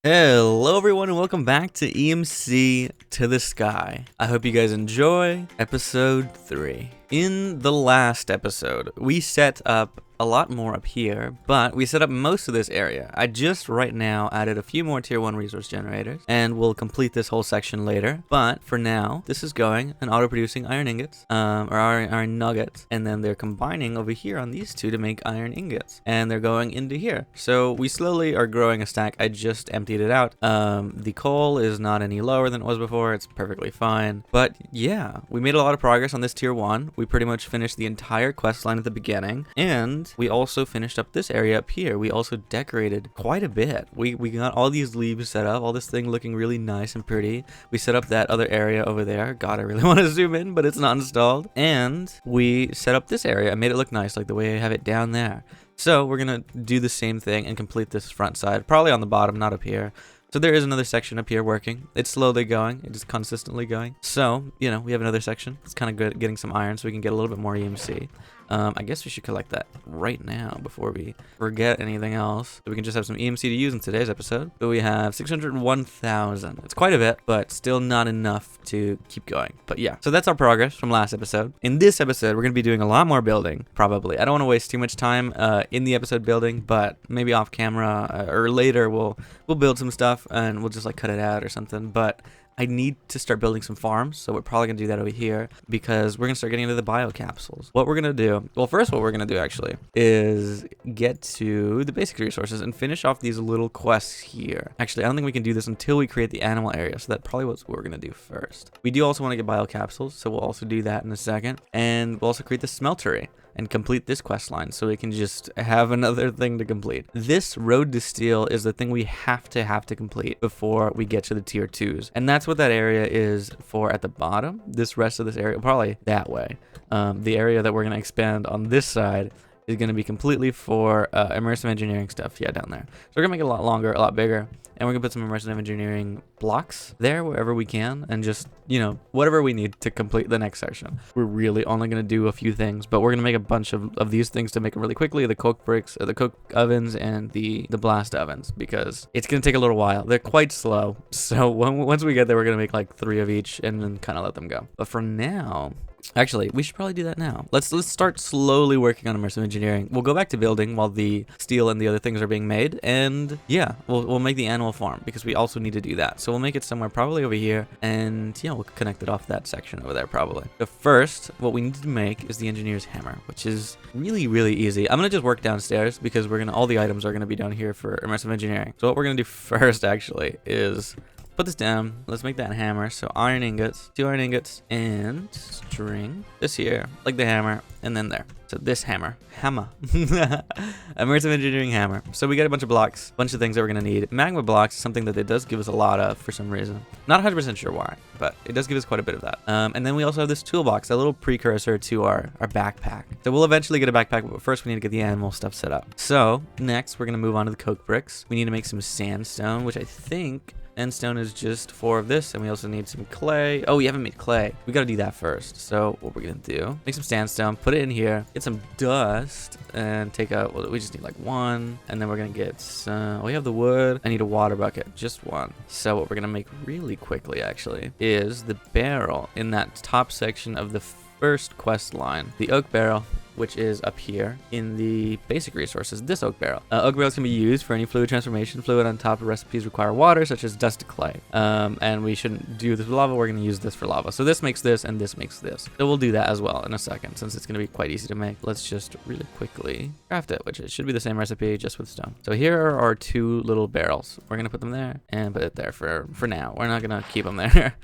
Hello everyone and welcome back to EMC to the Sky. I hope you guys enjoy episode 3. In the last episode, we set up a lot more up here, but we set up most of this area. I just right now added a few more tier 1 resource generators, and we'll complete this whole section later. But for now, this is going and auto-producing iron ingots, or iron nuggets, and then they're combining over here on these two to make iron ingots, and they're going into here. So we slowly are growing a stack. I just emptied it out. The coal is not any lower than it was before. It's perfectly fine. But yeah, we made a lot of progress on this tier 1. We pretty much finished the entire quest line at the beginning, and we also finished up this area up here. We also decorated quite a bit. We got all these leaves set up, all this thing looking really nice and pretty. We set up that other area over there. God, I really want to zoom in, but it's not installed. And we set up this area. I made it look nice, like the way I have it down there. So we're gonna do the same thing and complete this front side, probably on the bottom, not up here. So there is another section up here working. It's slowly going. It is consistently going. So, you know, we have another section. It's kind of good at getting some iron so we can get a little bit more EMC. I guess we should collect that right now before we forget anything else. So we can just have some EMC to use in today's episode. So we have 601,000. It's quite a bit, but still not enough to keep going. But yeah, so that's our progress from last episode. In this episode, we're going to be doing a lot more building, probably. I don't want to waste too much time in the episode building, but maybe off camera or later we'll build some stuff and we'll just like cut it out or something. But I need to start building some farms, so we're probably gonna do that over here because we're gonna start getting into the biocapsules. What we're gonna do, well, first what we're gonna do actually is get to the basic resources and finish off these little quests here. Actually, I don't think we can do this until we create the animal area, so that's probably what we're gonna do first. We do also want to get biocapsules, so we'll also do that in a second, and we'll also create the smeltery and complete this quest line so we can just have another thing to complete. This road to steel is the thing we have to complete before we get to the tier 2s. And that's what that area is for at the bottom. This rest of this area, probably that way. The area that we're going to expand on this side is going to be completely for immersive engineering stuff. Yeah, down there. So we're going to make it a lot longer, a lot bigger. And we're going to put some immersive engineering blocks there wherever we can and just, you know, whatever we need to complete the next section. We're really only going to do a few things, but we're going to make a bunch of these things to make it really quickly. The coke bricks, the coke ovens, and the blast ovens, because it's going to take a little while. They're quite slow. So once we get there, we're going to make like 3 of each and then kind of let them go. But for now, actually, we should probably do that now. Let's start slowly working on immersive engineering. We'll go back to building while the steel and the other things are being made. And yeah, we'll make the animal farm because we also need to do that. So we'll make it somewhere probably over here. And yeah, we'll connect it off that section over there probably. But first, what we need to make is the engineer's hammer, which is really, really easy. I'm going to just work downstairs because all the items are going to be down here for immersive engineering. So what we're going to do first actually is put this down. Let's make that hammer. So iron ingots, 2 iron ingots, and string this here, like the hammer, and then there. So this hammer, immersive engineering hammer. So we got a bunch of blocks, bunch of things that we're gonna need. Magma blocks is something that it does give us a lot of for some reason. Not 100% sure why, but it does give us quite a bit of that. And then we also have this toolbox, a little precursor to our backpack. So we'll eventually get a backpack, but first we need to get the animal stuff set up. So next we're gonna move on to the coke bricks. We need to make some sandstone, which I think Endstone is just 4 of this, and we also need some clay. Oh, we haven't made clay. We gotta do that first. So what we're gonna do, make some sandstone, put it in here, get some dust, and take out, well, we just need like 1, and then we're gonna get some, we have the wood. I need a water bucket, just 1. So what we're gonna make really quickly actually is the barrel in that top section of the first quest line, the oak barrel, which is up here in the basic resources, this oak barrel. Oak barrels can be used for any fluid transformation. Fluid on top of recipes require water, such as dust to clay. And we shouldn't do this with lava. We're gonna use this for lava. So this makes this, and this makes this. So we'll do that as well in a second, since it's gonna be quite easy to make. Let's just really quickly craft it, which it should be the same recipe, just with stone. So here are our 2 little barrels. We're gonna put them there and put it there for now. We're not gonna keep them there.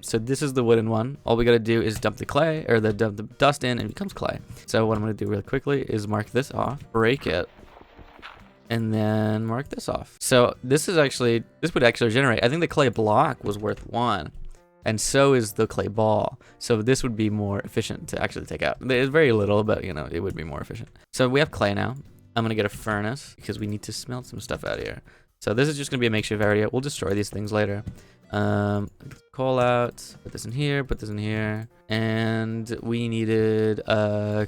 So this is the wooden one. All we gotta do is dump the clay, or dump the dust in, and it becomes clay. So what I'm going to do really quickly is mark this off, break it, and then mark this off. So this would actually generate, I think the clay block was worth 1, and so is the clay ball. So this would be more efficient to actually take out. There's very little, but you know, it would be more efficient. So we have clay now. I'm going to get a furnace because we need to smelt some stuff out here. So this is just going to be a makeshift area. We'll destroy these things later. Call out, put this in here, and we needed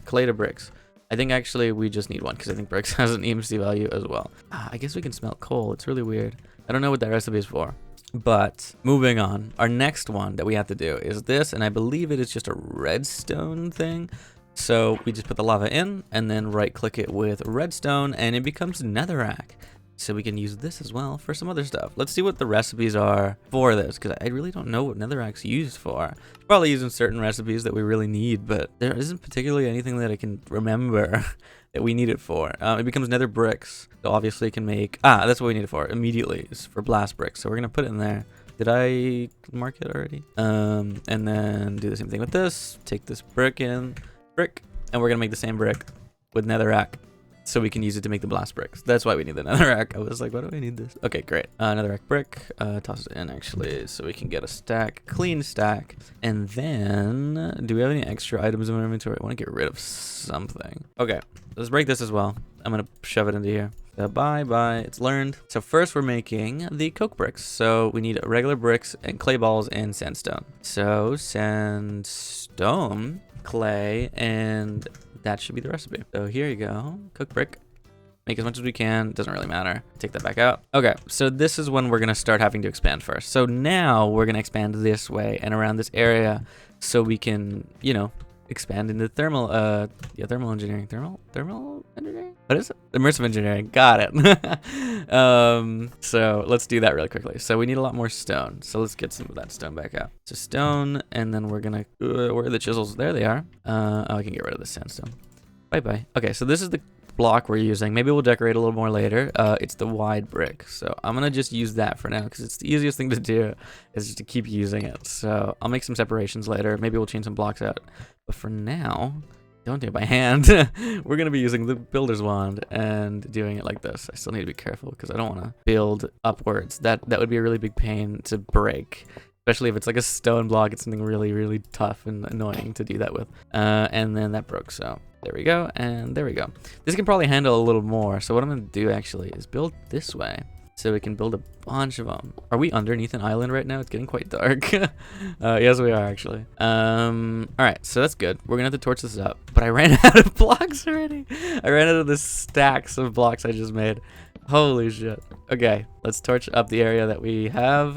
clay to bricks. I think actually we just need one because I think bricks has an EMC value as well. I guess we can smelt coal. It's really weird. I don't know what that recipe is for. But moving on, our next one that we have to do is this, and I believe it is just a redstone thing. So we just put the lava in and then right click it with redstone and it becomes netherrack. So we can use this as well for some other stuff. Let's see what the recipes are for this, because I really don't know what netherrack's used for. Probably using certain recipes that we really need, but there isn't particularly anything that I can remember that we need it for. It becomes nether bricks. So obviously it can make, that's what we need it for immediately, is for blast bricks. So we're gonna put it in there. Did I mark it already? And then do the same thing with this. Take this brick, and we're gonna make the same brick with netherrack. So we can use it to make the blast bricks. That's why we need the netherrack. I was like, why do I need this? Okay, great. Netherrack brick. Toss it in actually, so we can get a stack, clean stack. And then, do we have any extra items in our inventory? I want to get rid of something. Okay, let's break this as well. I'm gonna shove it into here. Bye. It's learned. So first we're making the coke bricks. So we need regular bricks and clay balls and sandstone. So sandstone, clay, and that should be the recipe. So here you go. Cook brick. Make as much as we can. Doesn't really matter. Take that back out. Okay, so this is when we're going to start having to expand first. So now we're going to expand this way and around this area so we can, you know, expand into thermal engineering. Thermal engineering? What is it? Immersive engineering. Got it. So let's do that really quickly. So we need a lot more stone. So let's get some of that stone back out. So stone, and then we're gonna, where are the chisels? There they are. Oh, I can get rid of the sandstone. Bye. Okay, so this is the block we're using. Maybe we'll decorate a little more later. It's the wide brick. So I'm gonna just use that for now because it's the easiest thing to do is just to keep using it. So I'll make some separations later. Maybe we'll change some blocks out. But for now, don't do it by hand. We're going to be using the builder's wand and doing it like this. I still need to be careful because I don't want to build upwards. That would be a really big pain to break. Especially if it's like a stone block. It's something really, really tough and annoying to do that with. And then that broke. So there we go. And there we go. This can probably handle a little more. So what I'm going to do actually is build this way. So we can build a bunch of them. Are we underneath an island right now? It's getting quite dark. Yes, we are actually. All right, so that's good. We're gonna have to torch this up. But I ran out of blocks already. I ran out of the stacks of blocks I just made. Holy shit. Okay, let's torch up the area that we have.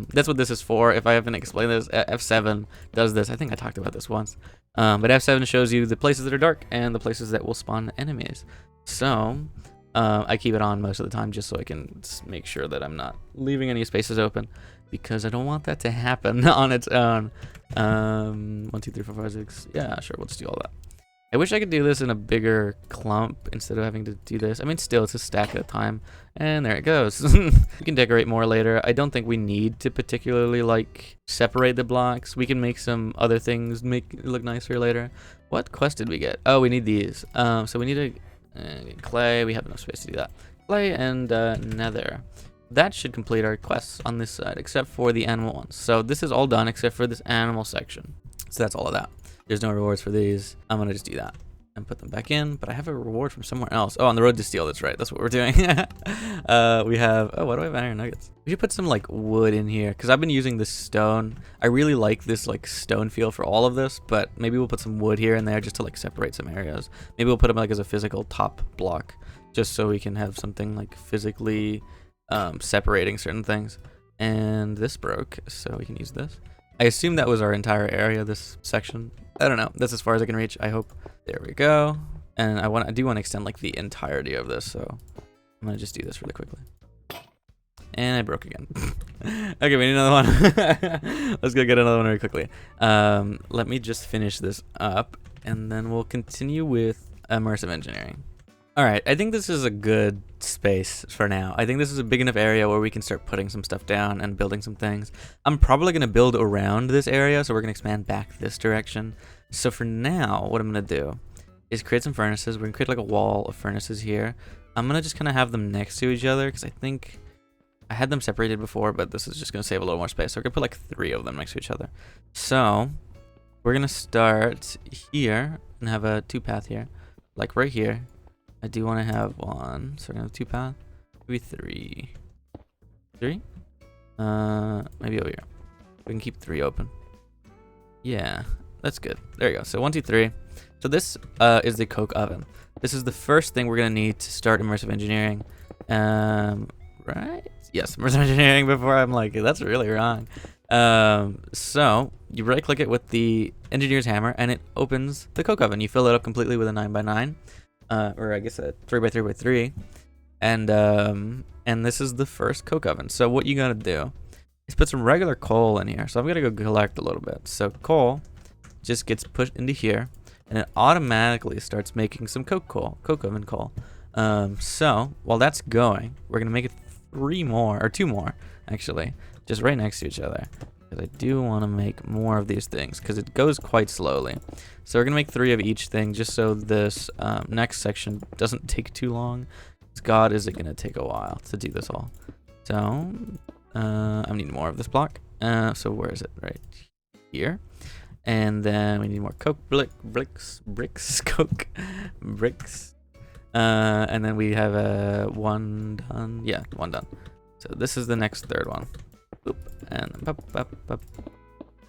That's what this is for. If I haven't explained this, F7 does this. I think I talked about this once. But F7 shows you the places that are dark and the places that will spawn enemies. So I keep it on most of the time just so I can make sure that I'm not leaving any spaces open because I don't want that to happen on its own. 1, 2, 3, 4, 5, 6. Yeah, sure. We'll just do all that. I wish I could do this in a bigger clump instead of having to do this. I mean, still, it's a stack at a time. And there it goes. We can decorate more later. I don't think we need to particularly, like, separate the blocks. We can make some other things, make it look nicer later. What quest did we get? Oh, we need these. So we need to clay. We have enough space to do that. Clay and nether. That should complete our quests on this side, except for the animal ones. So this is all done except for this animal section. So that's all of that. There's no rewards for these. I'm gonna just do that and put them back in. But I have a reward from somewhere else. Oh, on the road to steel. That's right. That's what we're doing. We have. Oh, why do I have iron nuggets? We should put some like wood in here because I've been using this stone. I really like this like stone feel for all of this, but maybe we'll put some wood here and there just to like separate some areas. Maybe we'll put them like as a physical top block just so we can have something like physically separating certain things. And this broke, so we can use this. I assume that was our entire area, this section. I don't know. That's as far as I can reach, I hope. There we go. And I do want to extend like the entirety of this, so I'm gonna just do this really quickly. And I broke again. Okay, we need another one. Let's go get another one really quickly. Let me just finish this up, and then we'll continue with immersive engineering. All right, I think this is a good space for now. I think this is a big enough area where we can start putting some stuff down and building some things. I'm probably going to build around this area, so we're going to expand back this direction. So for now, what I'm going to do is create some furnaces. We're going to create like a wall of furnaces here. I'm going to just kind of have them next to each other because I think I had them separated before, but this is just going to save a little more space. So we're going to put like 3 of them next to each other. So we're going to start here and have a 2-path here, like right here. I do want to have 1, so we're gonna have 2-path, maybe 3. 3? Maybe over here. We can keep 3 open. Yeah, that's good. There you go. So 1, 2, 3. So this is the coke oven. This is the first thing we're gonna need to start immersive engineering. right? Yes, immersive engineering before I'm like, that's really wrong. So you right click it with the engineer's hammer and it opens the coke oven. You fill it up completely with a 9x9, or I guess a 3x3x3. And this is the first coke oven. So what you gotta do is put some regular coal in here. So I'm gonna go collect a little bit. So coal just gets pushed into here and it automatically starts making some coke oven coal. So while that's going, we're gonna make it 2 more actually, just right next to each other, because I do want to make more of these things because it goes quite slowly. So we're gonna make 3 of each thing just so this next section doesn't take too long. God, is it gonna take a while to do this all? So I need more of this block. So where is it? Right here. And then we need more coke bricks, coke bricks. And then we have 1 done. Yeah, 1 done. So this is the next 3rd one. Boop, and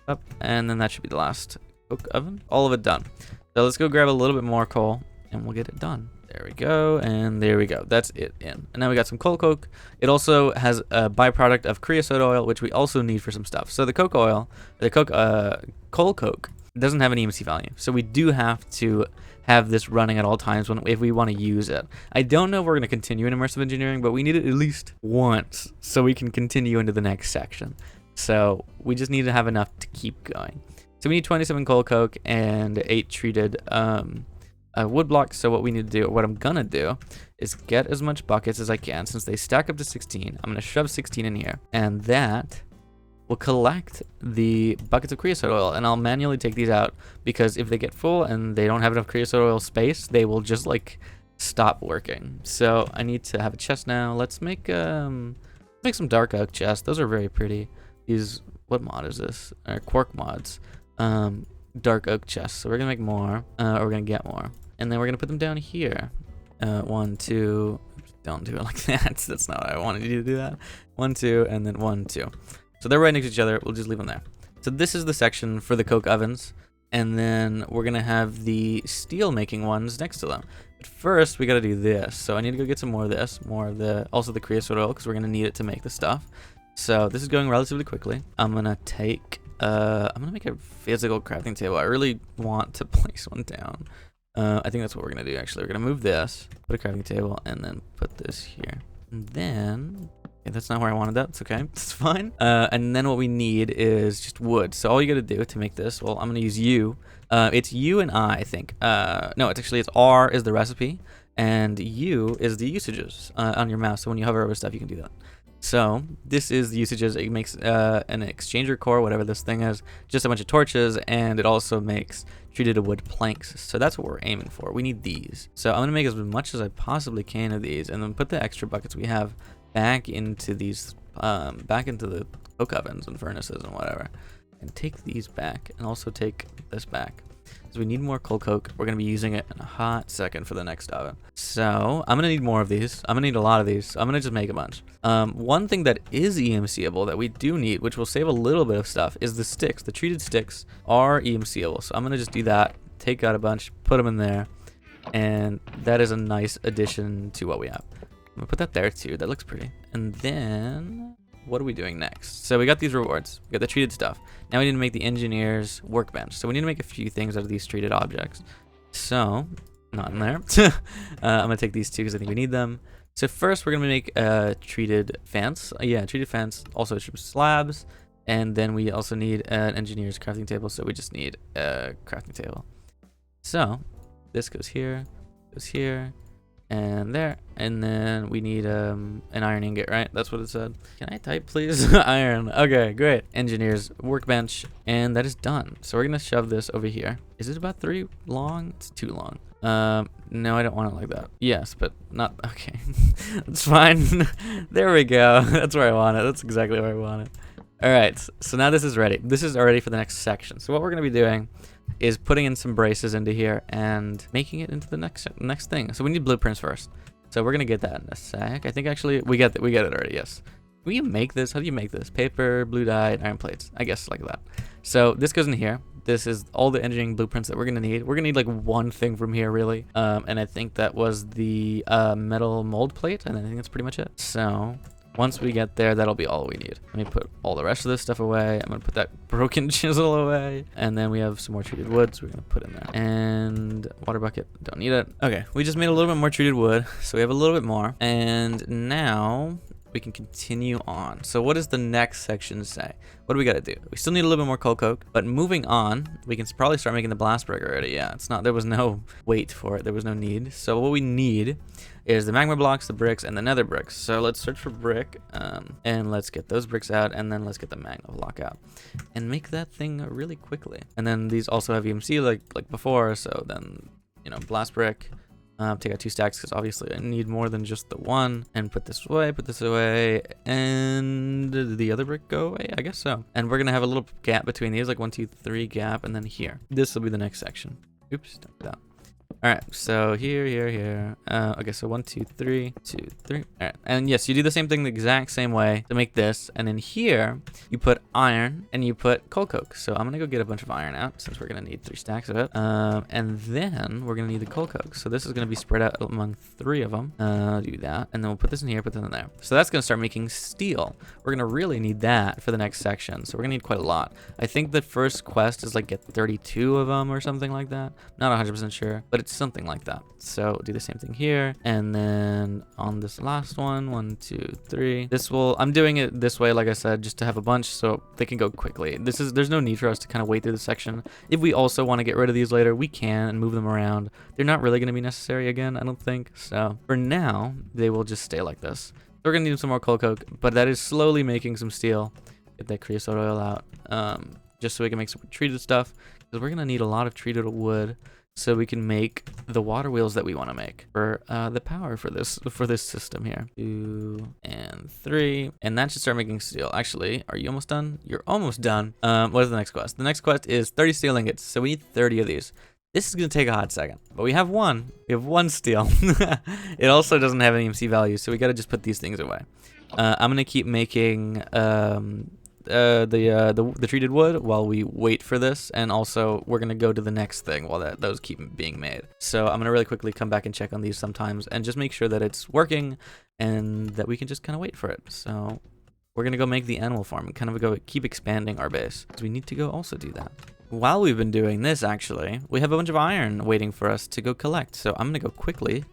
up, and then that should be the last coke oven. All of it done. So let's go grab a little bit more coal and we'll get it done. There we go, and there we go. That's it in. And now we got some coal coke. It also has a byproduct of creosote oil, which we also need for some stuff. So the coke oil, coal coke doesn't have an EMC value. So we do have to have this running at all times if we want to use it. I don't know if we're going to continue in immersive engineering, but we need it at least once so we can continue into the next section. So we just need to have enough to keep going. So we need 27 coal coke and 8 treated wood blocks. So what we need to do, what I'm gonna do, is get as much buckets as I can. Since they stack up to 16, I'm gonna shove 16 in here, and that will collect the buckets of creosote oil. And I'll manually take these out because if they get full and they don't have enough creosote oil space, they will just like stop working. So I need to have a chest now. Let's make some dark oak chests. Those are very pretty. These, what mod is this? Quark mods. Dark oak chests. So we're gonna make more, or we're gonna get more. And then we're gonna put them down here. 1, 2. Don't do it like that. That's not what I wanted you to do. That 1, 2, and then 1, 2. So they're right next to each other. We'll just leave them there. So this is the section for the coke ovens, and then we're gonna have the steel making ones next to them. But first, we gotta do this. So I need to go get some more of this, also the creosote oil, because we're gonna need it to make the stuff. So this is going relatively quickly. I'm gonna make a physical crafting table. I really want to place one down. I think that's what we're gonna do actually. We're gonna move this, put a crafting table, and then put this here. And then, yeah, that's not where I wanted that. It's okay, it's fine. And then what we need is just wood. So all you gotta do to make this, well, I'm gonna use U. It's U and I think. No, it's R is the recipe, and U is the usages on your mouse. So when you hover over stuff, you can do that. So this is the usages. It makes an exchanger core, whatever this thing is, just a bunch of torches, and it also makes treated wood planks. So that's what we're aiming for. We need these. So I'm gonna make as much as I possibly can of these, and then put the extra buckets we have back into these, back into the coke ovens and furnaces and whatever, and take these back, and also take this back. So we need more coal coke. We're gonna be using it in a hot second for the next oven. So I'm gonna need more of these. I'm gonna need a lot of these. I'm gonna just make a bunch. One thing that is EMCable that we do need, which will save a little bit of stuff, is the sticks. The treated sticks are EMCable. So I'm gonna just do that, take out a bunch, put them in there, and that is a nice addition to what we have. I'm gonna put that there too. That looks pretty. And then what are we doing next? So we got these rewards. We got the treated stuff. Now we need to make the engineer's workbench. So we need to make a few things out of these treated objects. So, not in there. I'm gonna take these two because I think we need them. So first we're gonna make a treated fence. Yeah, treated fence. Also slabs. And then we also need an engineer's crafting table. So we just need a crafting table. So this goes here, and there, and then we need an iron ingot, right? That's what it said. Can I type, please? Iron. Okay, great. Engineer's workbench, and that is done. So we're gonna shove this over here. Is it about 3 long? It's too long. No, I don't want it like that. Yes, but not. Okay, that's fine. There we go. That's where I want it. That's exactly where I want it. All right. So now this is ready. This is already for the next section. So what we're gonna be doing is putting in some braces into here and making it into the next thing. So we need blueprints first. So we're gonna get that in a sec. I think actually we get it already. Yes. Will you make this? How do you make this? Paper, blue dye, and iron plates. I guess like that. So this goes in here. This is all the engineering blueprints that we're gonna need. We're gonna need like one thing from here really. And I think that was the metal mold plate, and I think that's pretty much it. So Once we get there, that'll be all we need. Let me put all the rest of this stuff away. I'm gonna put that broken chisel away. And then we have some more treated wood, so we're gonna put in there. And water bucket, don't need it. Okay, we just made a little bit more treated wood, so we have a little bit more. And now we can continue on. So what does the next section say? What do we got to do? We still need a little bit more coal coke, but moving on, we can probably start making the blast brick already. Yeah, it's not, there was no wait for it. There was no need. So what we need is the magma blocks, the bricks, and the nether bricks. So let's search for brick, and let's get those bricks out, and then let's get the magma block out and make that thing really quickly. And then these also have EMC like before. So then, you know, blast brick. Take out 2 stacks because obviously I need more than just the one, and put this away, and the other brick go away, I guess so. And we're gonna have a little gap between these, like 1, 2, 3 gap, and then here. This will be the next section. Oops, don't do that. All right, so here. Okay, so 1, 2, 3, 2, 3. All right, and yes, you do the same thing the exact same way to make this. And in here, you put iron and you put coal coke. So I'm gonna go get a bunch of iron out since we're gonna need 3 stacks of it. And then we're gonna need the coal coke. So this is gonna be spread out among 3 of them. Do that, and then we'll put this in here, put this in there. So that's gonna start making steel. We're gonna really need that for the next section. So we're gonna need quite a lot. I think the first quest is like get 32 of them or something like that. Not 100% sure, but it's something like that. So do the same thing here, and then on this last one, 1, 2, 3. This will, I'm doing it this way, like I said, just to have a bunch so they can go quickly. There's no need for us to kind of wait through the section. If we also want to get rid of these later, we can and move them around. They're not really going to be necessary again, I don't think. So for now, they will just stay like this. We're going to need some more coal coke, but that is slowly making some steel. Get that creosote oil out, just so we can make some treated stuff, because we're going to need a lot of treated wood so we can make the water wheels that we want to make for the power for this system here. 2 and 3, and that should start making steel. Actually, are you almost done? You're almost done. What is the next quest? The next quest is 30 steel ingots, so we need 30 of these. This is gonna take a hot second, but we have one. We have 1 steel. It also doesn't have any EMC value, so we gotta just put these things away. I'm gonna keep making the treated wood while we wait for this, and also we're gonna go to the next thing while those keep being made. So I'm gonna really quickly come back and check on these sometimes and just make sure that it's working and that we can just kind of wait for it. So we're gonna go make the animal farm and kind of go keep expanding our base, because we need to go also do that. While we've been doing this, actually, we have a bunch of iron waiting for us to go collect. So I'm gonna go quickly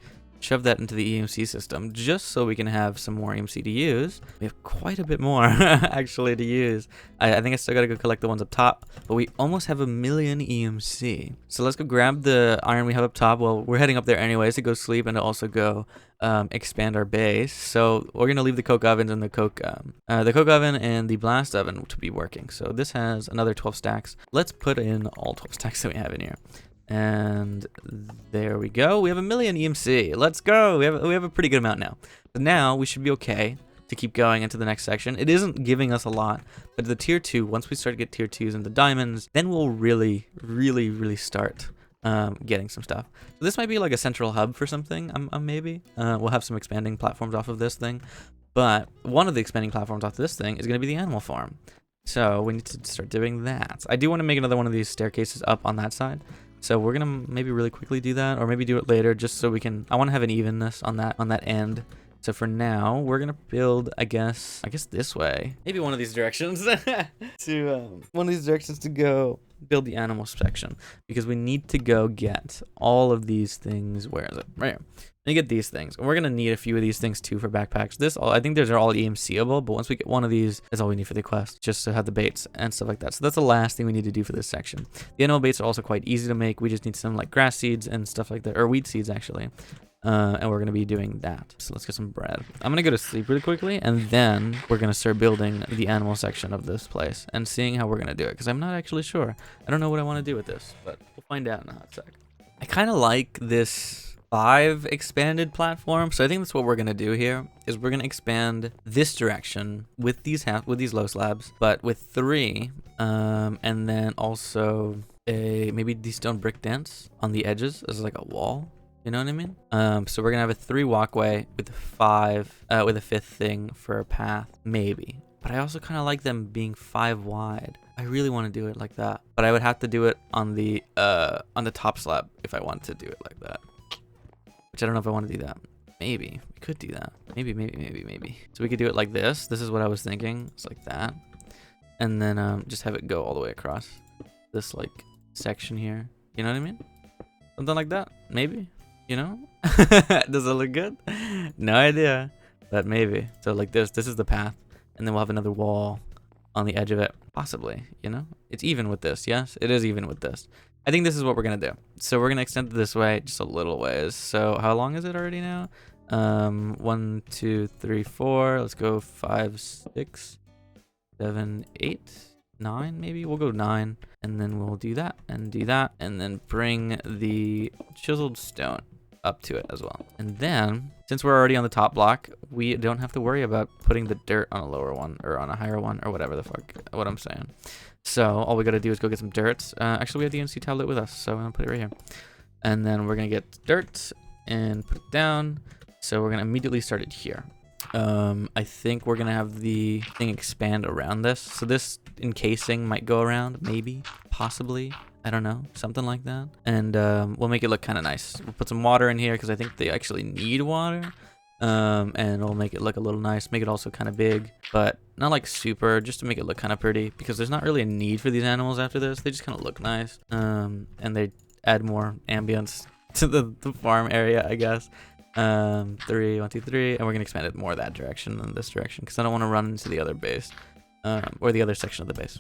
shove that into the EMC system just so we can have some more EMC to use. We have quite a bit more actually to use. I think I still gotta go collect the ones up top, but we almost have 1,000,000 EMC. So let's go grab the iron we have up top. Well, we're heading up there anyways to go sleep and to also go expand our base. So we're gonna leave the coke ovens and the coke oven and the blast oven to be working. So this has another 12 stacks. Let's put in all 12 stacks that we have in here. And there we go. We have 1,000,000 EMC. Let's go. We have a pretty good amount now. But now we should be okay to keep going into the next section. It isn't giving us a lot, but the tier 2, once we start to get tier 2s and the diamonds, then we'll really start getting some stuff. So this might be like a central hub for something, maybe. We'll have some expanding platforms off of this thing. But one of the expanding platforms off of this thing is going to be the animal farm. So we need to start doing that. I do want to make another one of these staircases up on that side. So we're gonna maybe really quickly do that, or maybe do it later, just so we can. I want to have an evenness on that end. So for now, we're gonna build, I guess this way. Maybe one of these directions to go build the animal section, because we need to go get all of these things. Where is it? Right here. And get these things, and we're gonna need a few of these things too for backpacks. I think those are all EMCable, but once we get one of these, that's all we need for the quest, just to have the baits and stuff like that. So that's the last thing we need to do for this section. The animal baits are also quite easy to make. We just need some like grass seeds and stuff like that, or wheat seeds actually. And we're gonna be doing that. So let's get some bread. I'm gonna go to sleep really quickly, and then we're gonna start building the animal section of this place and seeing how we're gonna do it, because I'm not actually sure. I don't know what I want to do with this, but we'll find out in a hot sec. I kind of like this 5 expanded platform, so I think that's what we're gonna do here. Is we're gonna expand this direction with these low slabs, but with 3, and then also maybe these stone brick dents on the edges as like a wall. You know what I mean? So we're gonna have a 3 walkway with a 5th thing for a path, maybe. But I also kind of like them being 5 wide. I really want to do it like that, but I would have to do it on the top slab if I wanted to do it like that. Which I don't know if I want to do that. Maybe we could do that. Maybe. So we could do it like this. This is what I was thinking. It's like that. And then just have it go all the way across this like section here. You know what I mean? Something like that. Maybe. You know? Does it look good? No idea. But maybe. So like this. This is the path. And then we'll have another wall on the edge of it. Possibly. You know? It's even with this. Yes? It is even with this. I think this is what we're going to do. So we're going to extend it this way just a little ways. So how long is it already now? 1, 2, 3, 4. Let's go 5, 6, 7, 8, 9 maybe. We'll go 9. And then we'll do that and do that. And then bring the chiseled stone up to it as well. And then, since we're already on the top block, we don't have to worry about putting the dirt on a lower one or on a higher one or whatever the fuck what I'm saying. So all we gotta do is go get some dirt. Actually, we have the EMC tablet with us, so I'm gonna put it right here. And then we're gonna get dirt and put it down. So we're gonna immediately start it here. I think we're gonna have the thing expand around this. So this encasing might go around, maybe, possibly. I don't know, something like that. And we'll make it look kind of nice. We'll put some water in here because I think they actually need water. And we'll make it look a little nice, make it also kind of big, but not like super, just to make it look kind of pretty, because there's not really a need for these animals after this. They just kind of look nice, and they add more ambience to the farm area, I guess. 3, 1, 2, 3, and we're gonna expand it more that direction than this direction, because I don't want to run into the other base, or the other section of the base.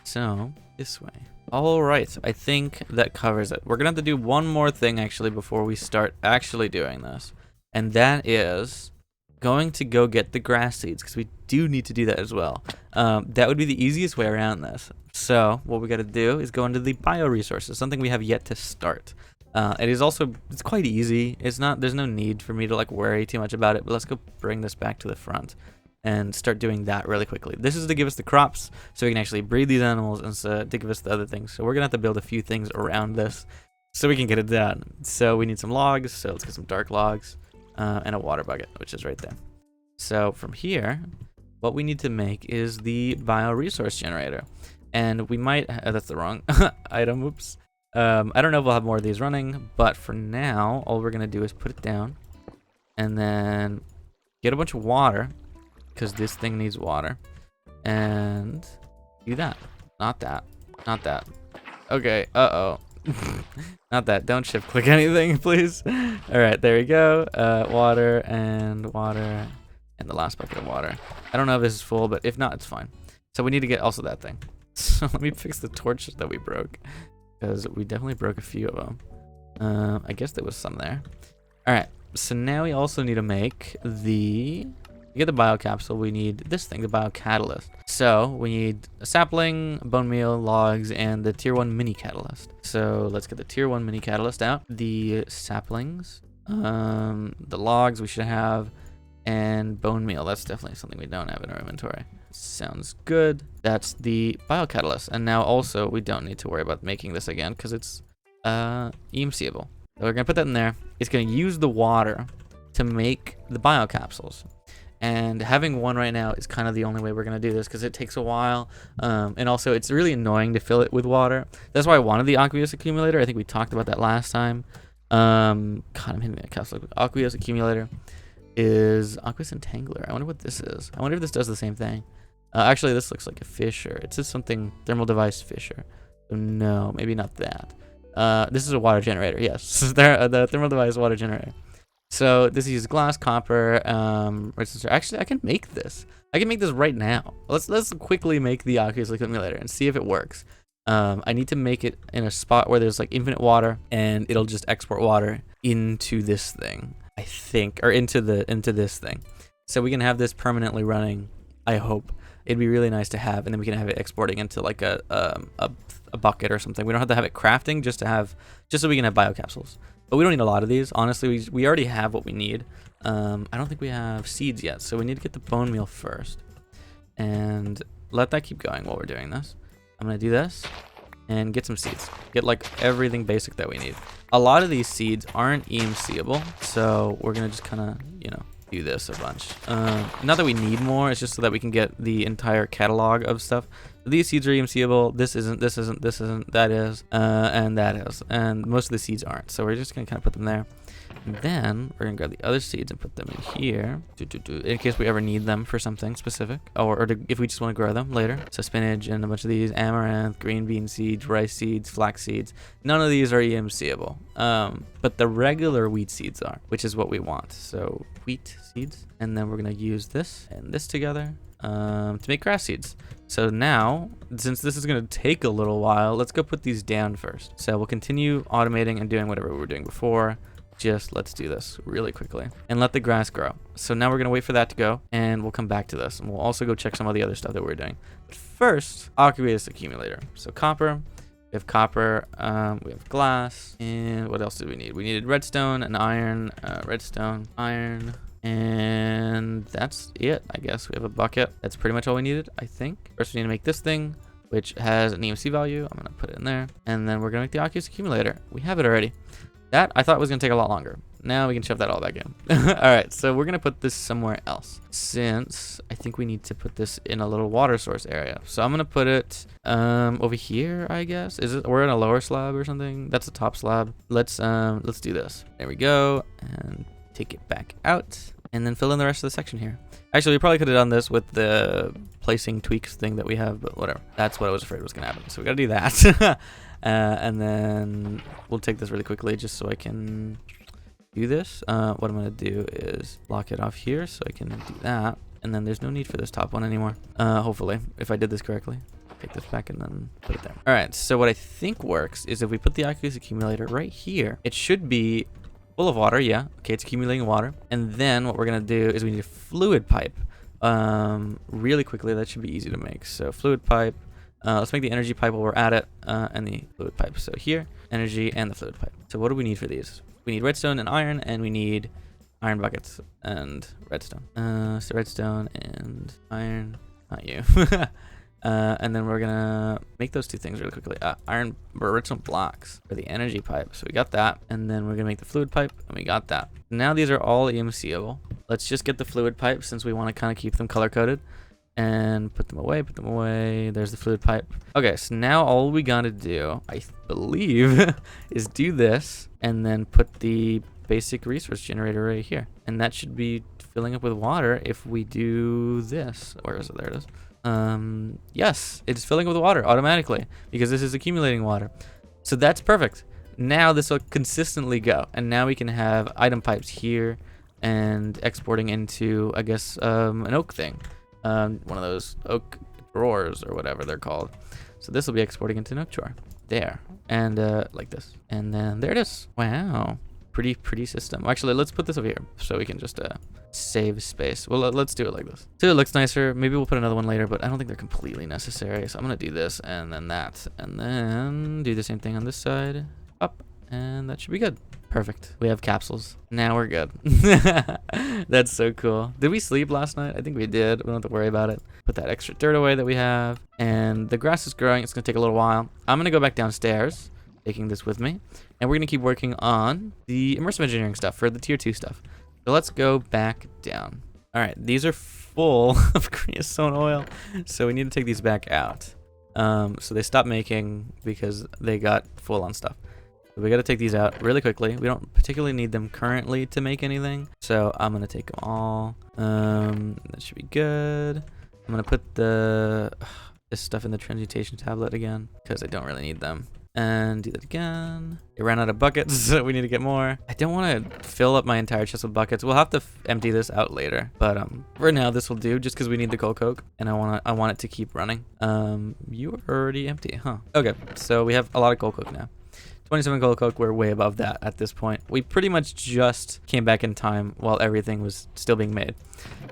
So this way. All right, I think that covers it. We're gonna have to do one more thing actually before we start actually doing this. And that is going to go get the grass seeds, because we do need to do that as well. That would be the easiest way around this. So what we got to do is go into the bioresources, something we have yet to start. It's quite easy. There's no need for me to like worry too much about it, but let's go bring this back to the front and start doing that really quickly. This is to give us the crops so we can actually breed these animals, and to give us the other things. So we're gonna have to build a few things around this so we can get it done. So we need some logs, so let's get some dark logs. And a water bucket, which is right there. So from here, what we need to make is the bioresource generator. And we might, that's the wrong item, oops. I don't know if we'll have more of these running, but for now, all we're gonna do is put it down and then get a bunch of water, because this thing needs water, and do that. Not that. Okay, not that. Don't shift click anything, please. All right, there we go. Water and the last bucket of water. I don't know if this is full, but if not, it's fine. So we need to get also that thing. So let me fix the torches that we broke, because we definitely broke a few of them. I guess there was some there. All right, so now we also need to make to get the biocapsule, we need this thing, the biocatalyst. So we need a sapling, bone meal, logs, and the tier 1 mini catalyst. So let's get the tier 1 mini catalyst out. The saplings, the logs we should have, and bone meal. That's definitely something we don't have in our inventory. Sounds good. That's the biocatalyst. And now also we don't need to worry about making this again because it's EMCable. So we're gonna put that in there. It's gonna use the water to make the biocapsules. And having one right now is kind of the only way we're going to do this, because it takes a while. And also, it's really annoying to fill it with water. That's why I wanted the aqueous accumulator. I think we talked about that last time. God, I'm hitting that capsule. Aqueous accumulator is aqueous entangler. I wonder what this is. I wonder if this does the same thing. Actually, this looks like a fisher. It says something thermal device fisher. So no, maybe not that. This is a water generator. Yes, the thermal device water generator. So this uses glass, copper, resistor. Actually, I can make this. I can make this right now. Let's quickly make the aqueous accumulator and see if it works. I need to make it in a spot where there's like infinite water, and it'll just export water into this thing, I think, or into this thing. So we can have this permanently running. I hope it'd be really nice to have, and then we can have it exporting into like a bucket or something. We don't have to have it crafting, just so we can have biocapsules. But we don't need a lot of these. Honestly, we already have what we need. I don't think we have seeds yet, so we need to get the bone meal first. And let that keep going while we're doing this. I'm going to do this and get some seeds. Get like everything basic that we need. A lot of these seeds aren't EMCable, so we're going to just kind of, do this a bunch. Not that we need more, it's just so that we can get the entire catalog of stuff. These seeds are EMCable. This isn't, this isn't, this isn't, that is, and that is. And most of the seeds aren't. So we're just going to kind of put them there. And then we're going to grab the other seeds and put them in here in case we ever need them for something specific, or if we just want to grow them later. So spinach and a bunch of these, amaranth, green bean seeds, rice seeds, flax seeds. None of these are EMCable, but the regular wheat seeds are, which is what we want. So wheat seeds, and then we're going to use this and this together to make grass seeds. So now, since this is going to take a little while, let's go put these down first. So we'll continue automating and doing whatever we were doing before. Just let's do this really quickly and let the grass grow. So now we're going to wait for that to go, and we'll come back to this, and we'll also go check some of the other stuff that we're doing. But first, I'll create this accumulator. So copper, we have copper, we have glass, and what else did we need? We needed redstone and iron, redstone, iron, and that's it, I guess. We have a bucket. That's pretty much all we needed, I think. First, we need to make this thing, which has an EMC value. I'm going to put it in there, and then we're going to make the Oculus accumulator. We have it already. That I thought was going to take a lot longer. Now we can shove that all back in. All right, so we're going to put this somewhere else, since I think we need to put this in a little water source area. So I'm going to put it over here, I guess. Is it? We're in a lower slab or something. That's a top slab. Let's do this. There we go, and take it back out, and then fill in the rest of the section here. Actually, we probably could have done this with the placing tweaks thing that we have, but whatever. That's what I was afraid was going to happen. So we got to do that. And then we'll take this really quickly just so I can do this. What I'm going to do is block it off here so I can do that. And then there's no need for this top one anymore. Hopefully, if I did this correctly. Take this back and then put it there. All right, so what I think works is if we put the Oculus accumulator right here, it should be full of water. Yeah, okay, it's accumulating water. And then what we're going to do is we need a fluid pipe really quickly. That should be easy to make. So fluid pipe. Let's make the energy pipe while we're at it, and the fluid pipe. So here, energy and the fluid pipe. So what do we need for these? We need redstone and iron, and we need iron buckets and redstone. So redstone and iron, not you. And then we're gonna make those two things really quickly. Iron redstone blocks for the energy pipe. So we got that, and then we're gonna make the fluid pipe, and we got that. Now these are all EMCable. Let's just get the fluid pipe since we want to kind of keep them color coded. And put them away, put them away. There's the fluid pipe. Okay, so now all we gotta do, I believe, is do this and then put the basic resource generator right here. And that should be filling up with water if we do this. Where is it? There it is. Yes, it's filling up with water automatically because this is accumulating water. So that's perfect. Now this will consistently go. And now we can have item pipes here and exporting into, I guess, an oak thing. One of those oak drawers or whatever they're called. So this will be exporting into an oak drawer. There. And like this. And then there it is. Wow. Pretty system. Actually, let's put this over here so we can just save space. Well, let's do it like this. So it looks nicer. Maybe we'll put another one later, but I don't think they're completely necessary. So I'm going to do this and then that. And then do the same thing on this side. Up. And that should be good. Perfect. We have capsules. Now we're good. That's so cool. Did we sleep last night? I think we did. We don't have to worry about it. Put that extra dirt away that we have. And the grass is growing. It's going to take a little while. I'm going to go back downstairs, taking this with me. And we're going to keep working on the immersive engineering stuff for the tier 2 stuff. So let's go back down. All right. These are full of creosote oil. So we need to take these back out. So they stopped making because they got full on stuff. We got to take these out really quickly. We don't particularly need them currently to make anything. So I'm going to take them all. That should be good. I'm going to put this stuff in the transmutation tablet again because I don't really need them. And do that again. It ran out of buckets, so we need to get more. I don't want to fill up my entire chest with buckets. We'll have to empty this out later. But for now, this will do just because we need the coal coke. And I want it to keep running. You are already empty, huh? Okay, so we have a lot of coal coke now. 27 coal coke, we're way above that at this point. We pretty much just came back in time while everything was still being made.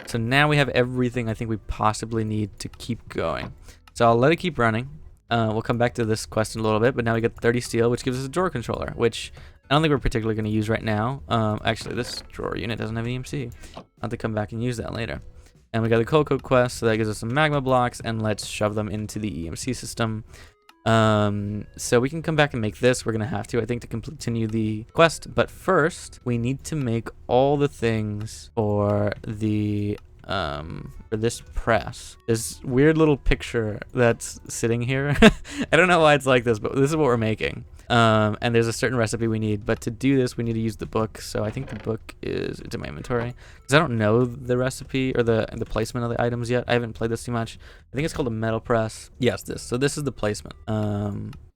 So now we have everything I think we possibly need to keep going. So I'll let it keep running. We'll come back to this quest in a little bit, but now we get 30 steel, which gives us a drawer controller, which I don't think we're particularly going to use right now. Actually, this drawer unit doesn't have an EMC. I'll have to come back and use that later. And we got the coal coke quest, so that gives us some magma blocks, and let's shove them into the EMC system. So we can come back and make this. We're going to have to, I think, to continue the quest. But first, we need to make all the things for the for this press, this weird little picture that's sitting here. I don't know why it's like this, but this is what we're making. And there's a certain recipe we need, but to do this we need to use the book. So I think the book is, it's in my inventory because I don't know the recipe or the placement of the items yet. I haven't played this too much. I think it's called a metal press. Yes, this. So this is the placement.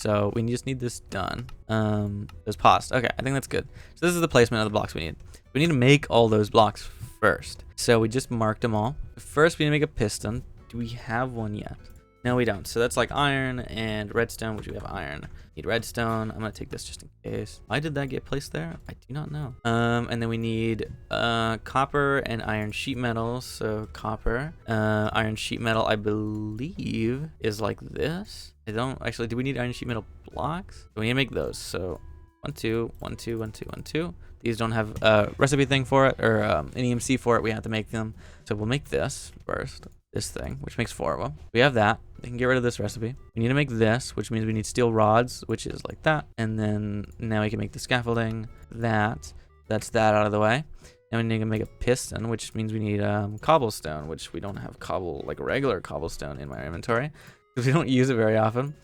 So we just need this done. There's paused. Okay, I think that's good. So this is the placement of the blocks we need. We need to make all those blocks first. So we just marked them all. First we need to make a piston. Do we have one yet? No, we don't. So that's like iron and redstone, which we have iron. Need redstone. I'm gonna take this just in case. Why did that get placed there? I do not know. And then we need copper and iron sheet metal. So copper, iron sheet metal, I believe is like this. I don't actually. Do we need iron sheet metal blocks? We need to make those. So 1, 2, 1, 2, 1, 2, 1, 2. These don't have a recipe thing for it or an EMC for it. We have to make them. So we'll make this first. This thing, which makes 4 of them. We have that. We can get rid of this recipe. We need to make this, which means we need steel rods, which is like that. And then now we can make the scaffolding. That's that out of the way. Now we need to make a piston, which means we need cobblestone, which we don't have like regular cobblestone in my inventory because we don't use it very often.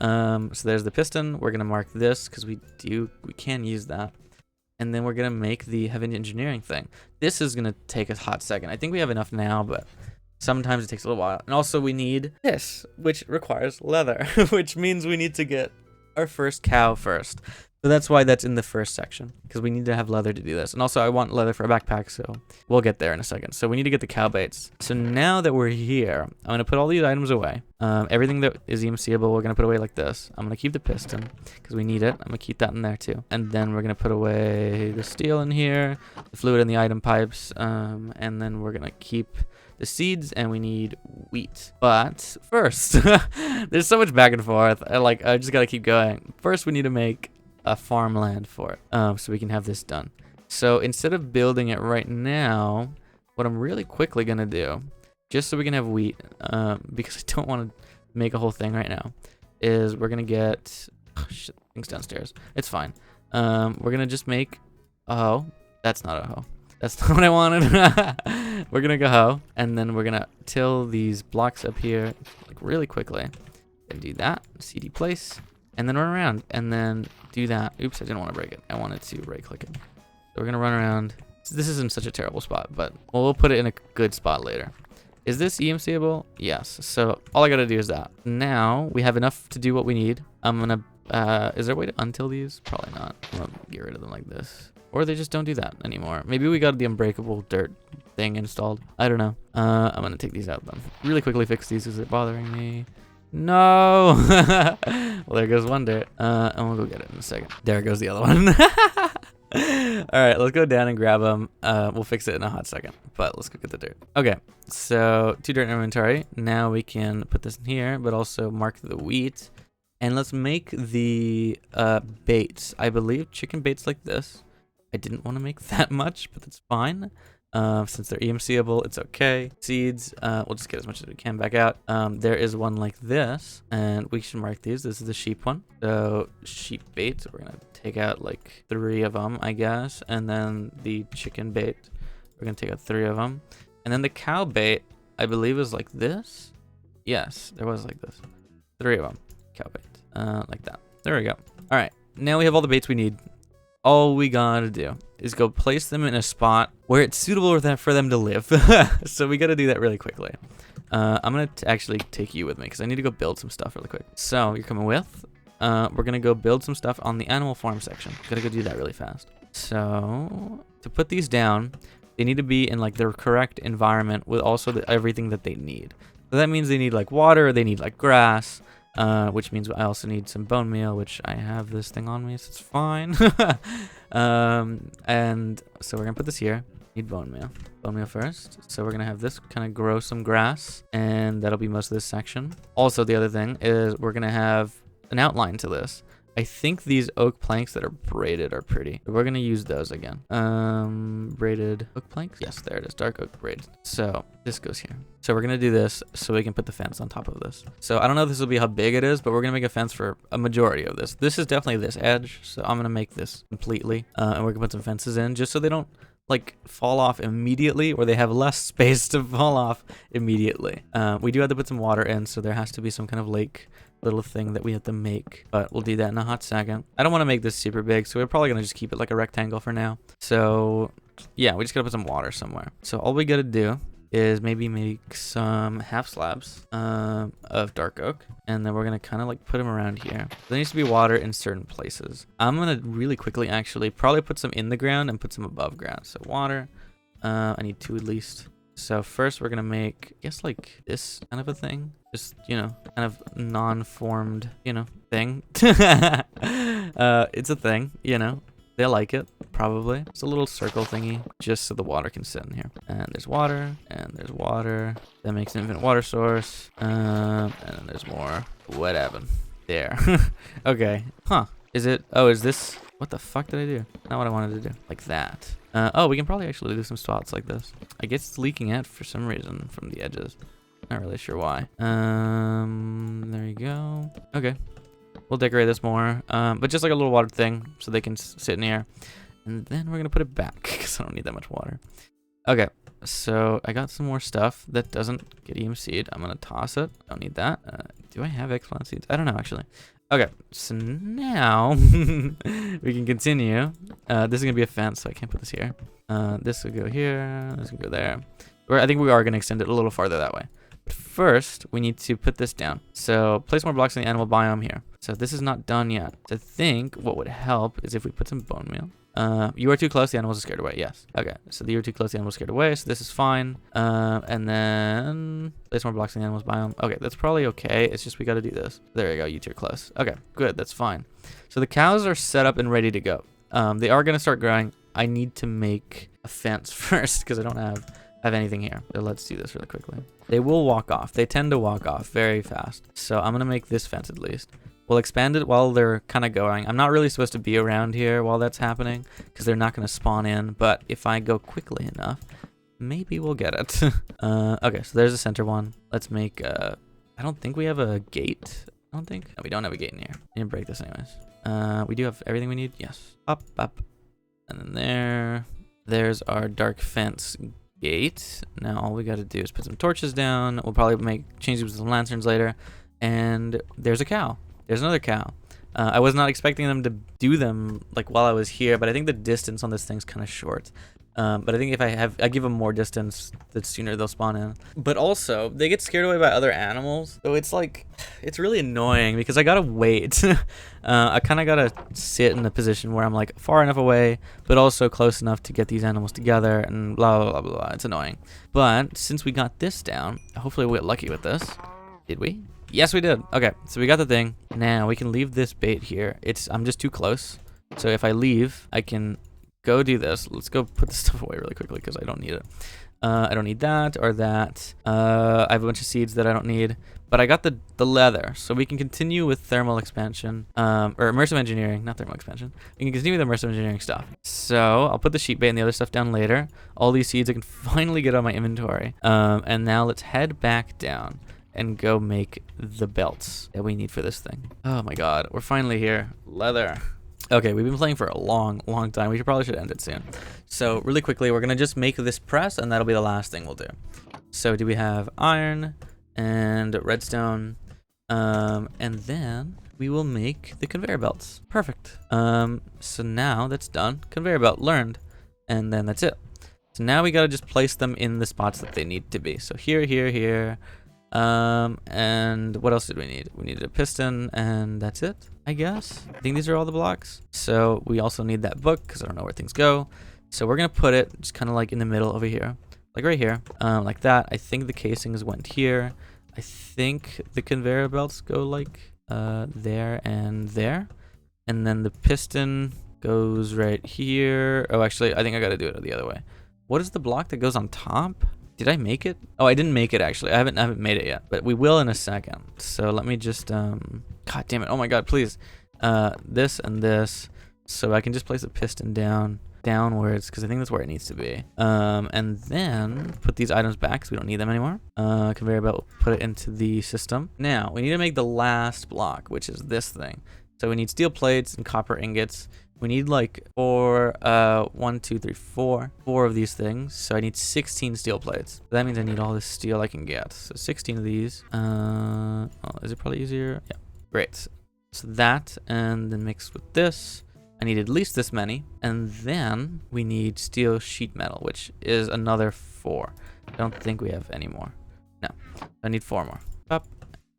So there's the piston. We're gonna mark this because we can use that. And then we're gonna make the heavy engineering thing. This is gonna take a hot second. I think we have enough now, but sometimes it takes a little while. And also we need this, which requires leather, which means we need to get our first cow first. So that's why that's in the first section, because we need to have leather to do this. And also I want leather for a backpack, so we'll get there in a second. So we need to get the cow baits. So now that we're here, I'm going to put all these items away. Everything that is EMCable, we're going to put away like this. I'm going to keep the piston, because we need it. I'm going to keep that in there too. And then we're going to put away the steel in here, the fluid in the item pipes, and then we're going to keep the seeds, and we need wheat. But first, there's so much back and forth. I just got to keep going. First, we need to make a farmland for it, so we can have this done. So instead of building it right now, what I'm really quickly gonna do, just so we can have wheat, because I don't want to make a whole thing right now, is we're gonna get things downstairs. It's fine. We're gonna just make a hoe. That's not a hoe. That's not what I wanted. We're gonna go hoe, and then we're gonna till these blocks up here like really quickly. And do that. CD place. And then run around, and then do that. Oops, I didn't want to break it. I wanted to right-click it. So we're gonna run around. This isn't such a terrible spot, but we'll put it in a good spot later. Is this EMCable? Yes. So all I gotta do is that. Now we have enough to do what we need. I'm gonna. Is there a way to until these? Probably not. I'm gonna get rid of them like this, or they just don't do that anymore. Maybe we got the unbreakable dirt thing installed. I don't know. I'm gonna take these out then. Really quickly fix these because they're bothering me. No. Well, there goes one dirt. And we'll go get it in a second. There goes the other one. All right, let's go down and grab them. We'll fix it in a hot second, but let's go get the dirt. Okay, so 2 dirt in inventory. Now we can put this in here, but also mark the wheat. And let's make the baits. I believe chicken baits like this. I didn't want to make that much, but that's fine. Since they're EMCable, it's okay. Seeds, we'll just get as much as we can back out. There is one like this, and we should mark these. This is the sheep one. So sheep bait, we're gonna take out like 3 of them, I guess. And then the chicken bait, we're gonna take out 3 of them. And then the cow bait, I believe is like this. Yes, there was like this. 3 of them, cow bait, like that. There we go. All right, now we have all the baits we need. All we gotta do is go place them in a spot where it's suitable for them to live. So we gotta do that really quickly. I'm gonna actually take you with me because I need to go build some stuff really quick. So you're coming with. We're gonna go build some stuff on the animal farm section. Gotta go do that really fast. So to put these down, they need to be in like their correct environment with also everything that they need. So that means they need like water, they need like grass. Which means I also need some bone meal, which I have this thing on me, so it's fine. And so we're gonna put this here. Need bone meal first. So we're gonna have this kind of grow some grass, and that'll be most of this section. Also, the other thing is we're gonna have an outline to this. I think these oak planks that are braided are pretty. We're gonna use those again. Braided oak planks. Yes, there it is. Dark oak braided. So this goes here. So we're gonna do this so we can put the fence on top of this. So I don't know if this will be how big it is, but we're gonna make a fence for a majority of this. This is definitely this edge. So I'm gonna make this completely, and we're gonna put some fences in just so they don't like fall off immediately, or they have less space to fall off immediately. We do have to put some water in, so there has to be some kind of lake little thing that we have to make, but we'll do that in a hot second. I don't want to make this super big, so we're probably gonna just keep it like a rectangle for now. So yeah, we just gotta put some water somewhere. So all we gotta do is maybe make some half slabs of dark oak, and then we're gonna kind of like put them around here. There needs to be water in certain places. I'm gonna really quickly actually probably put some in the ground and put some above ground. So water, I need 2 at least. So first we're gonna make, I guess, like this kind of a thing. Just, you know, kind of non-formed, you know, thing. It's a thing, you know. They like it, probably. It's a little circle thingy, just so the water can sit in here. And there's water, and there's water. That makes an infinite water source. And then there's more. What happened? There. Okay. Huh. Is it? Oh, is this? What the fuck did I do? Not what I wanted to do. Like that. Oh, we can probably actually do some spots like this. I guess it's leaking out for some reason from the edges. Not really sure why. There you go. Okay. We'll decorate this more, but just like a little water thing so they can sit in here. And then we're gonna put it back because I don't need that much water. Okay, so I got some more stuff that doesn't get EMC'd. I'm gonna toss it. Don't need that. Do I have eggplant seeds? I don't know actually. Okay, so now we can continue. This is gonna be a fence, so I can't put this here. This will go here. This will go there. I think we are gonna extend it a little farther that way. But first, we need to put this down. So place more blocks in the animal biome here. So this is not done yet. So I think what would help is if we put some bone meal. You are too close, the animals are scared away. Yes. Okay, so you are too close, the animals are scared away. So this is fine. And then place more blocks in the animal's biome. Okay, that's probably okay. It's just we got to do this. There you go, you two are close. Okay, good, that's fine. So the cows are set up and ready to go. They are going to start growing. I need to make a fence first because I don't have anything here. So let's do this really quickly. They will walk off. They tend to walk off very fast. So I'm gonna make this fence at least. We'll expand it while they're kind of going. I'm not really supposed to be around here while that's happening because they're not gonna spawn in, but if I go quickly enough, maybe we'll get it. Okay, so there's the center one. Let's make, I don't think we have a gate. I don't think. No, we don't have a gate in here. I need to break this anyways. We do have everything we need. Yes. Up. And then there's our dark fence gate. Now all we got to do is put some torches down. We'll probably change these with some lanterns later. And there's a cow. There's another cow. I was not expecting them to do them like while I was here, but I think the distance on this thing's kind of short. But I think if I give them more distance, the sooner they'll spawn in. But also, they get scared away by other animals. So it's like, it's really annoying because I gotta wait. I kind of gotta sit in a position where I'm like far enough away, but also close enough to get these animals together and blah, blah, blah, blah, blah. It's annoying. But since we got this down, hopefully we'll get lucky with this. Did we? Yes, we did. Okay, so we got the thing. Now we can leave this bait here. I'm just too close. So if I leave, I can go do this. Let's go put this stuff away really quickly because I don't need it. I don't need that or that. I have a bunch of seeds that I don't need. But I got the leather, so we can continue with thermal expansion, or immersive engineering, not thermal expansion. We can continue with immersive engineering stuff. So I'll put the sheep bait and the other stuff down later. All these seeds I can finally get on my inventory. And now let's head back down and go make the belts that we need for this thing. Oh my god, we're finally here. Leather. Okay, we've been playing for a long time. We probably should end it soon. So really quickly, we're gonna just make this press and that'll be the last thing we'll do. So do we have iron and redstone? And then we will make the conveyor belts. Perfect. So now that's done. Conveyor belt learned. And then that's it. So now we gotta just place them in the spots that they need to be. So here, here. And what else did we need? We needed a piston and that's it, I guess. I think these are all the blocks. So we also need that book because I don't know where things go. So we're going to put it just kind of like in the middle over here, like right here, like that. I think the casings went here. I think the conveyor belts go like there and there. And then the piston goes right here. Oh, actually, I think I got to do it the other way. What is the block that goes on top? Did I make it? Oh, I didn't make it actually. I haven't made it yet, but we will in a second. So let me just god damn it. Oh my god, please. This and this. So I can just place a piston downwards because I think that's where it needs to be. And then put these items back because we don't need them anymore. Conveyor belt, put it into the system. Now we need to make the last block, which is this thing. So we need steel plates and copper ingots. We need like four, 1, 2, 3, 4 of these things. So I need 16 steel plates. That means I need all this steel I can get. So 16 of these. Well, is it probably easier? Yeah, great. So that, and then mixed with this. I need at least this many. And then we need steel sheet metal, which is another 4. I don't think we have any more. No, I need 4 more. Up,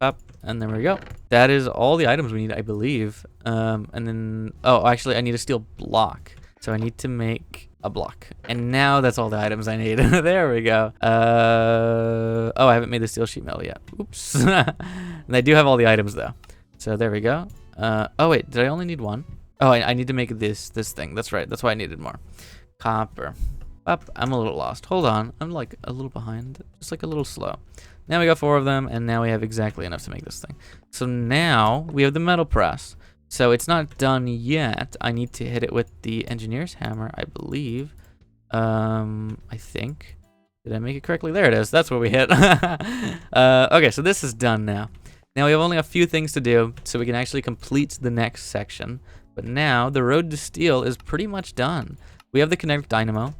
up, and there we go. That is all the items we need, I believe. And then, oh, actually, I need a steel block. So I need to make a block. And now that's all the items I need. There we go. Oh, I haven't made the steel sheet metal yet. Oops. And I do have all the items, though. So there we go. Oh, wait, did I only need 1? Oh, I need to make this thing. That's right. That's why I needed more. Copper. Up. I'm a little lost. Hold on. I'm like a little behind. Just like a little slow. Now we got 4 of them, and now we have exactly enough to make this thing. So now we have the metal press. So it's not done yet. I need to hit it with the engineer's hammer, I believe. I think. Did I make it correctly? There it is. That's what we hit. Okay, so this is done now. Now we have only a few things to do, so we can actually complete the next section. But now the road to steel is pretty much done. We have the kinetic dynamo,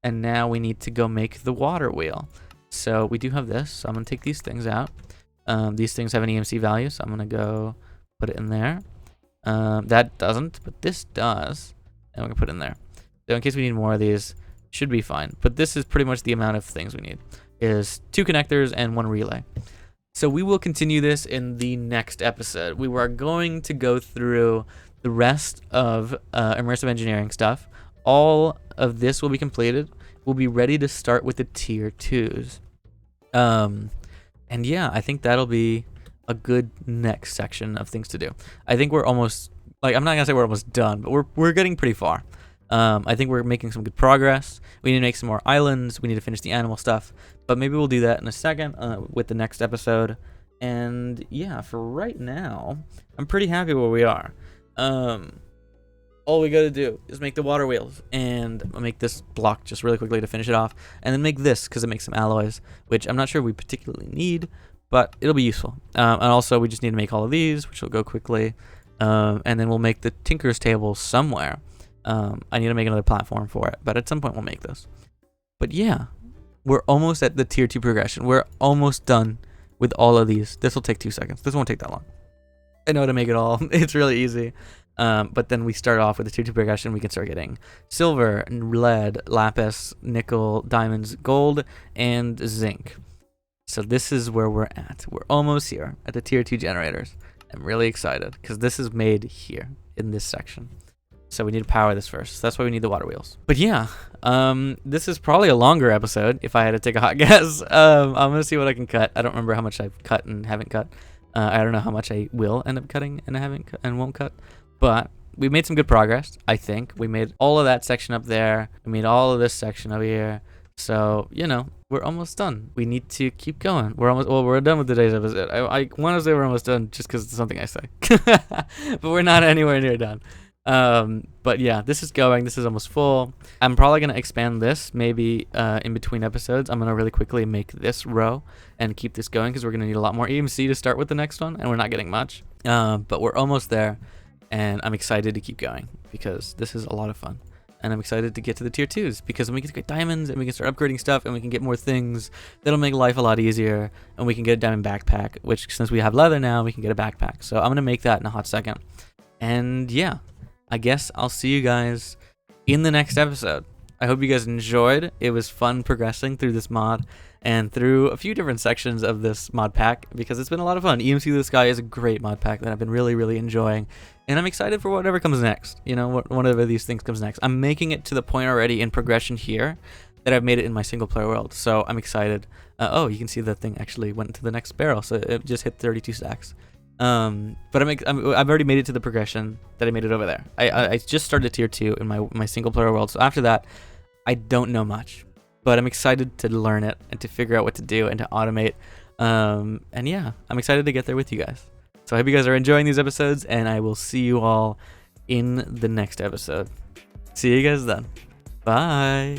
and now we need to go make the water wheel. So we do have this, so I'm going to take these things out. These things have an EMC value, so I'm going to go put it in there. That doesn't, but this does. And we're going to put it in there. So in case we need more of these, should be fine. But this is pretty much the amount of things we need. Is 2 connectors and 1 relay. So we will continue this in the next episode. We are going to go through the rest of immersive engineering stuff. All of this will be completed. We'll be ready to start with the tier 2s. And yeah, I think that'll be a good next section of things to do. I think we're almost, like, I'm not gonna say we're almost done, but we're getting pretty far. I think we're making some good progress. We need to make some more islands. We need to finish the animal stuff, but maybe we'll do that in a second with the next episode. And yeah, for right now, I'm pretty happy where we are. All we gotta do is make the water wheels, and I'll make this block just really quickly to finish it off, and then make this because it makes some alloys, which I'm not sure we particularly need, but it'll be useful. And also we just need to make all of these, which will go quickly, and then we'll make the Tinker's table somewhere. I need to make another platform for it, but at some point we'll make this. But yeah, we're almost at the tier 2 progression. We're almost done with all of these. This will take 2 seconds. This won't take that long. I know how to make it all. It's really easy. But then we start off with the tier 2 progression. We can start getting silver, lead, lapis, nickel, diamonds, gold, and zinc. So this is where we're at. We're almost here at the tier 2 generators. I'm really excited because this is made here in this section. So we need to power this first. That's why we need the water wheels. But yeah, this is probably a longer episode if I had to take a hot guess. I'm going to see what I can cut. I don't remember how much I've cut and haven't cut. I don't know how much I will end up cutting and I haven't and won't cut. But we made some good progress, I think. We made all of that section up there. We made all of this section over here. So, you know, we're almost done. We need to keep going. We're done with today's episode. I want to say we're almost done just because it's something I say. But we're not anywhere near done. But yeah, this is going. This is almost full. I'm probably going to expand this maybe in between episodes. I'm going to really quickly make this row and keep this going because we're going to need a lot more EMC to start with the next one, and we're not getting much. But we're almost there, and I'm excited to keep going because this is a lot of fun. And I'm excited to get to the tier 2s because then we can get diamonds and we can start upgrading stuff and we can get more things that'll make life a lot easier, and we can get a diamond backpack, which since we have leather now, we can get a backpack. So I'm going to make that in a hot second. And yeah, I guess I'll see you guys in the next episode. I hope you guys enjoyed. It was fun progressing through this mod and through a few different sections of this mod pack because it's been a lot of fun. EMC to the Sky is a great mod pack that I've been really, really enjoying. And I'm excited for whatever comes next. You know, whatever these things comes next. I'm making it to the point already in progression here that I've made it in my single player world. So I'm excited. Oh, you can see the thing actually went to the next barrel. So it just hit 32 stacks. But I've already made it to the progression that I made it over there. I just started tier 2 in my single player world. So after that, I don't know much. But I'm excited to learn it and to figure out what to do and to automate. And yeah, I'm excited to get there with you guys. So I hope you guys are enjoying these episodes, and I will see you all in the next episode. See you guys then. Bye.